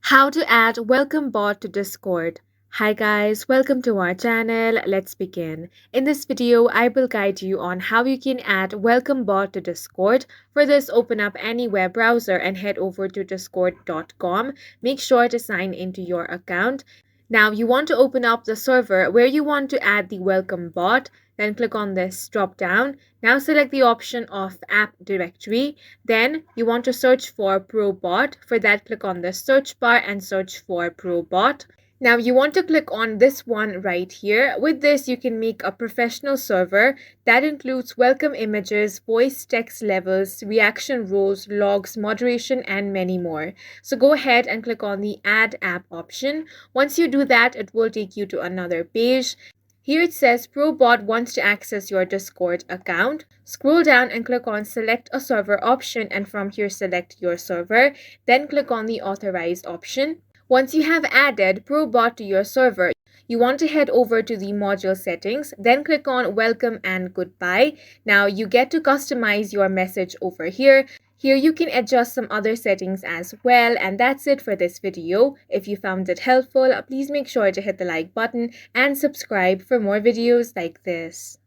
How to add welcome bot to Discord. Hi guys, welcome to our channel. Let's begin. In this video, I will guide you on how you can add welcome bot to Discord. For this, open up any web browser and head over to discord.com. Make sure to sign into your account. Now you want to open up the server where you want to add the welcome bot. Then click on this drop down. Now select the option of app directory. Then you want to search for ProBot. For that, click on the search bar and search for ProBot. Now you want to click on this one right here. With this, you can make a professional server that includes welcome images, voice text levels, reaction roles, logs, moderation, and many more. So go ahead and click on the add app option. Once you do that, it will take you to another page. Here it says ProBot wants to access your Discord account. Scroll down and click on select a server option, and from here select your server. Then click on the authorized option. Once you have added ProBot to your server, you want to head over to the module settings, then click on welcome and goodbye. Now you get to customize your message over here. Here you can adjust some other settings as well, and that's it for this video. If you found it helpful, please make sure to hit the like button and subscribe for more videos like this.